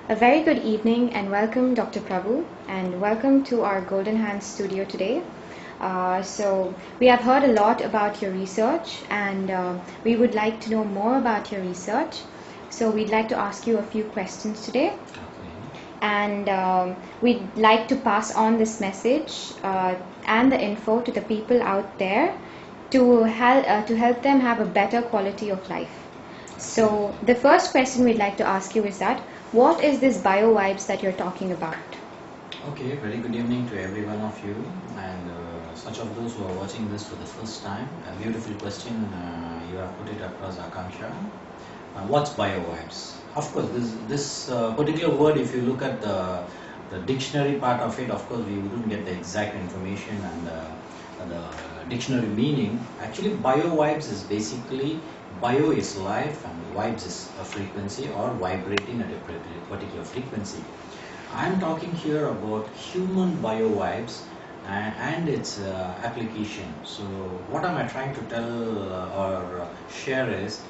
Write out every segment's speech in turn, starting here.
A very good evening and welcome, Dr. Prabhu, and welcome to our Golden Hands studio today. We have heard a lot about your research, and we would like to know more about your research. So, we'd like to ask you a few questions today, and we'd like to pass on this message and the info to the people out there to help them have a better quality of life. So the first question we'd like to ask you is that what is this Biovibes that you're talking about? Okay, very good evening to every one of you, and such of those who are watching this for the first time. A beautiful question you have put it across, Akanksha. What's Biovibes? Of course, this particular word, if you look at the dictionary part of it, of course we wouldn't get the exact information and the dictionary meaning. Actually, Biovibes is basically, bio is life and vibes is a frequency or vibrating at a particular frequency. I'm talking here about human biovibes and its application. So what am I trying to tell or share is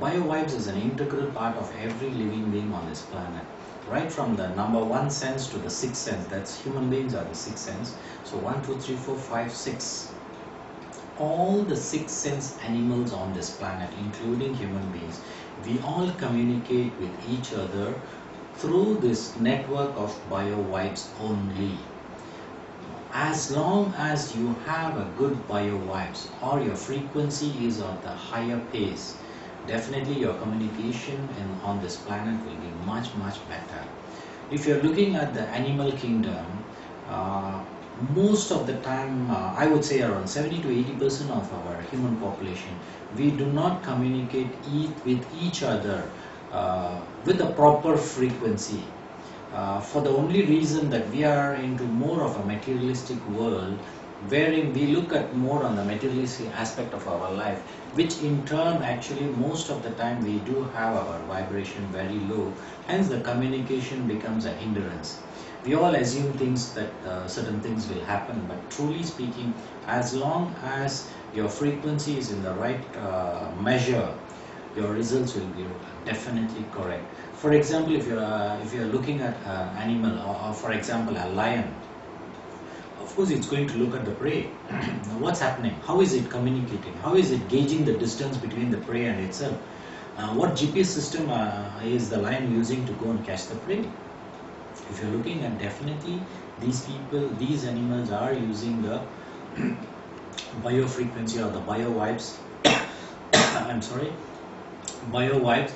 biovibes is an integral part of every living being on this planet. Right from the number 1 sense to the 6th sense, that's human beings are the 6th sense. So 1, 2, 3, 4, 5, 6. All the 6th sense animals on this planet, including human beings, we all communicate with each other through this network of biovibes only. As long as you have a good biovibes or your frequency is at the higher pace, definitely your communication on this planet will be much better. If you're looking at the animal kingdom, most of the time, I would say around 70 to 80% of our human population, we do not communicate with each other with a proper frequency, for the only reason that we are into more of a materialistic world, wherein we look at more on the materialistic aspect of our life, which in turn actually most of the time we do have our vibration very low, hence the communication becomes a hindrance. We all assume things that certain things will happen, but truly speaking, as long as your frequency is in the right measure, your results will be definitely correct. For example, if you're looking at an animal, or for example a lion, of course it's going to look at the prey. Now what's happening? How is it communicating? How is it gauging the distance between the prey and itself? What GPS system is the lion using to go and catch the prey? If you're looking at, definitely these animals are using the biofrequency or the biovibes I'm sorry, biovibes,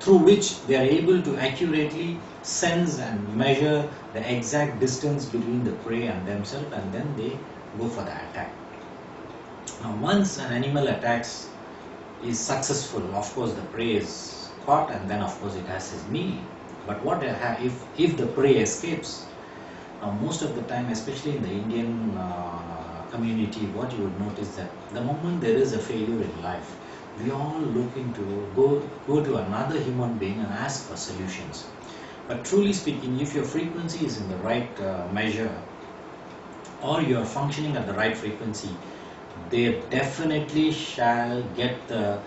through which they are able to accurately sense and measure the exact distance between the prey and themselves, and then they go for the attack. Now once an animal attacks is successful, of course the prey is caught, and then of course it has his meal. But what if the prey escapes? Now most of the time, especially in the Indian community, what you would notice that the moment there is a failure in life, we all look into go to another human being and ask for solutions. But truly speaking, if your frequency is in the right measure, or you are functioning at the right frequency, they definitely shall get the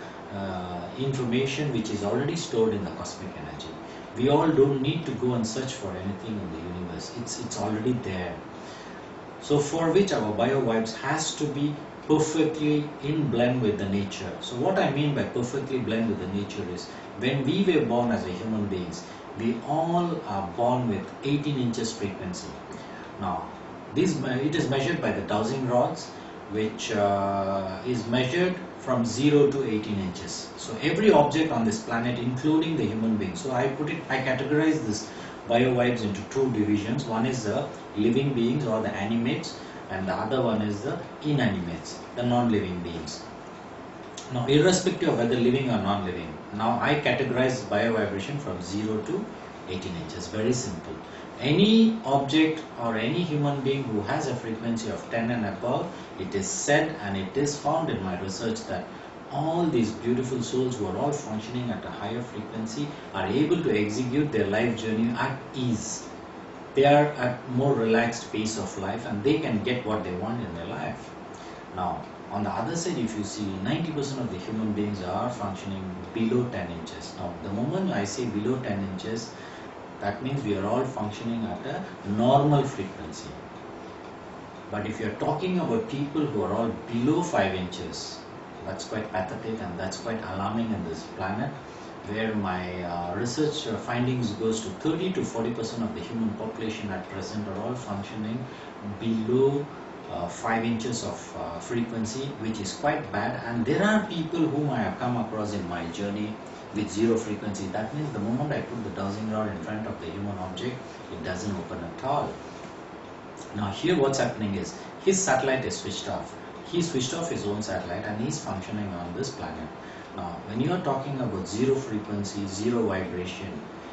information which is already stored in the cosmic energy. We all don't need to go and search for anything in the universe. It's already there. So for which our biovibes has to be perfectly in blend with the nature. So what I mean by perfectly blend with the nature is, when we were born as a human beings, we all are born with 18 inches frequency. Now it is measured by the dowsing rods, which is measured from 0 to 18 inches. So every object on this planet, including the human being, so I categorize this biovibes into two divisions. One is the living beings or the animates, and the other one is the inanimates, the non-living beings. Now irrespective of whether living or non-living, now I categorize biovibration from 0 to 18 inches. Very simple. Any object or any human being who has a frequency of 10 and above, it is said and it is found in my research that all these beautiful souls who are all functioning at a higher frequency are able to execute their life journey at ease. They are at more relaxed pace of life, and they can get what they want in their life. Now on the other side, if you see, 90% of the human beings are functioning below 10 inches. Now the moment I say below 10 inches, That means we are all functioning at a normal frequency. But if you're talking about people who are all below 5 inches, that's quite pathetic and that's quite alarming in this planet, where my research findings goes to 30 to 40% of the human population at present are all functioning below 5 inches of frequency, which is quite bad. And there are people whom I have come across in my journey with zero frequency. That means the moment I put the dowsing rod in front of the human object, it doesn't open at all. Now here what's happening is his satellite is switched off. He switched off his own satellite and he's functioning on this planet. Now when you are talking about zero frequency, zero vibration,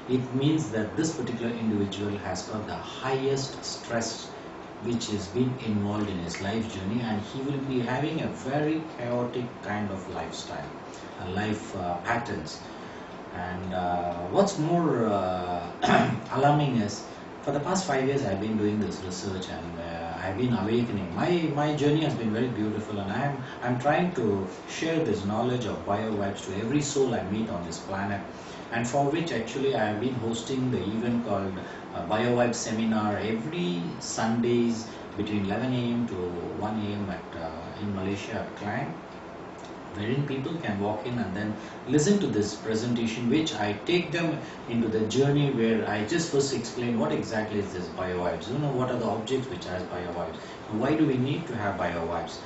it means that this particular individual has got the highest stress which is being involved in his life journey, and he will be having a very chaotic kind of lifestyle, life patterns. And what's more alarming is, for the past 5 years I've been doing this research, and I've been awakening. My journey has been very beautiful, and I'm trying to share this knowledge of Biovibes to every soul I meet on this planet, and for which actually I have been hosting the event called Biovibes seminar every Sundays between 11 a.m. to 1 a.m. in Malaysia at Klang, wherein people can walk in and then listen to this presentation, which I take them into the journey where I just first explain what exactly is this Biovibes, what are the objects which has Biovibes, why do we need to have Biovibes,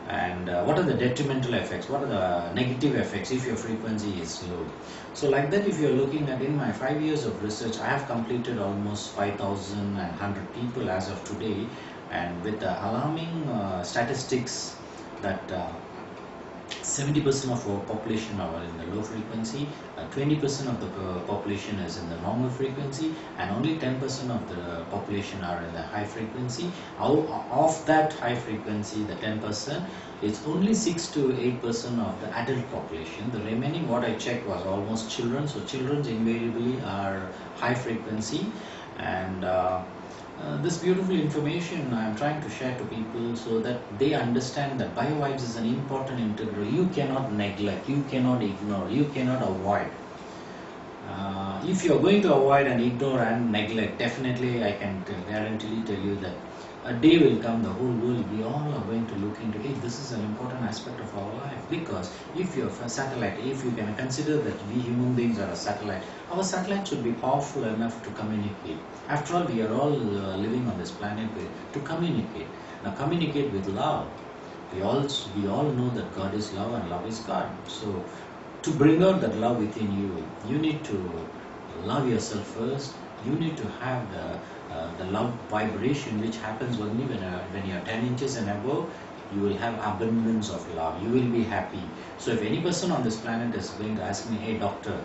and what are the detrimental effects, what are the negative effects if your frequency is low. So like that, if you're looking at, in my 5 years of research, I have completed almost 5,100 people as of today, and with the alarming statistics that 70% of our population are in the low frequency, 20% of the population is in the normal frequency, and only 10% of the population are in the high frequency. Of that high frequency, the 10%, it's only 6 to 8% of the adult population. The remaining, what I checked, was almost children. So children invariably are high frequency, and this beautiful information I am trying to share to people so that they understand that Biovibes is an important integral. You cannot neglect, you cannot ignore, you cannot avoid. If you are going to avoid and ignore and neglect, definitely I can guarantee tell you that a day will come, the whole world, we all are going to look into it. This is an important aspect of our life, because if you are a satellite, if you can consider that we human beings are a satellite, our satellite should be powerful enough to communicate. After all, we are all living on this planet to communicate. Now communicate with love. We all know that God is love and love is God. So to bring out that love within you, you need to love yourself first. You need to have the love vibration, which happens only when you are 10 inches and above. You will have abundance of love. You will be happy. So if any person on this planet is going to ask me, hey doctor,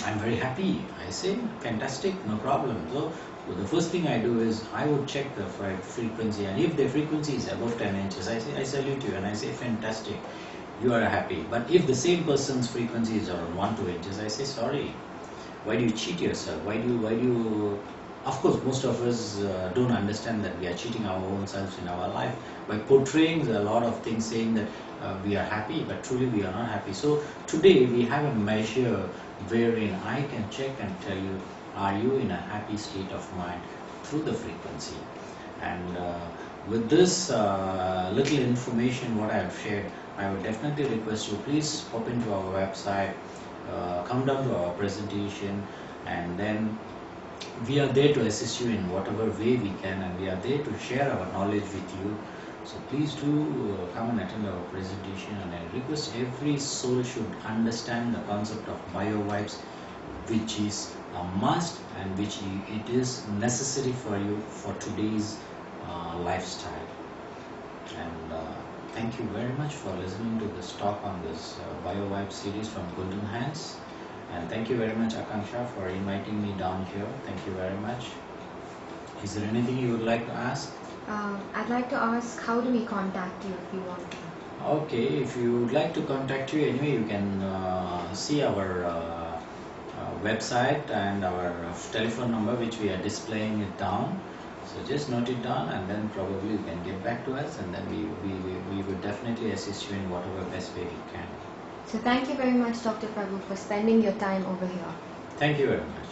I'm very happy, I say, fantastic, no problem. So the first thing I do is I would check the frequency, and if the frequency is above 10 inches, I say, I salute you, and I say, fantastic, you are happy. But if the same person's frequency is around 1-2 inches, I say, sorry, why do you cheat yourself? Why do you of course, most of us don't understand that we are cheating our own selves in our life by portraying a lot of things, saying that we are happy, but truly we are not happy. So today we have a measure wherein I can check and tell you, are you in a happy state of mind through the frequency? And with this little information what I have shared, I would definitely request you, please pop into our website, come down to our presentation, and then we are there to assist you in whatever way we can, and we are there to share our knowledge with you. So please do come and attend our presentation, and I request every soul should understand the concept of Biovibes, which is a must and which it is necessary for you for today's lifestyle. And thank you very much for listening to this talk on this Biovibes series from Golden Hands. And thank you very much, Akanksha, for inviting me down here. Thank you very much. Is there anything you would like to ask? I'd like to ask, how do we contact you if we want to? Okay, if you would like to contact you, anyway, you can see our website and our telephone number, which we are displaying it down. So just note it down, and then probably you can get back to us, and then we would definitely assist you in whatever best way we can. So thank you very much, Dr. Prabhu, for spending your time over here. Thank you very much.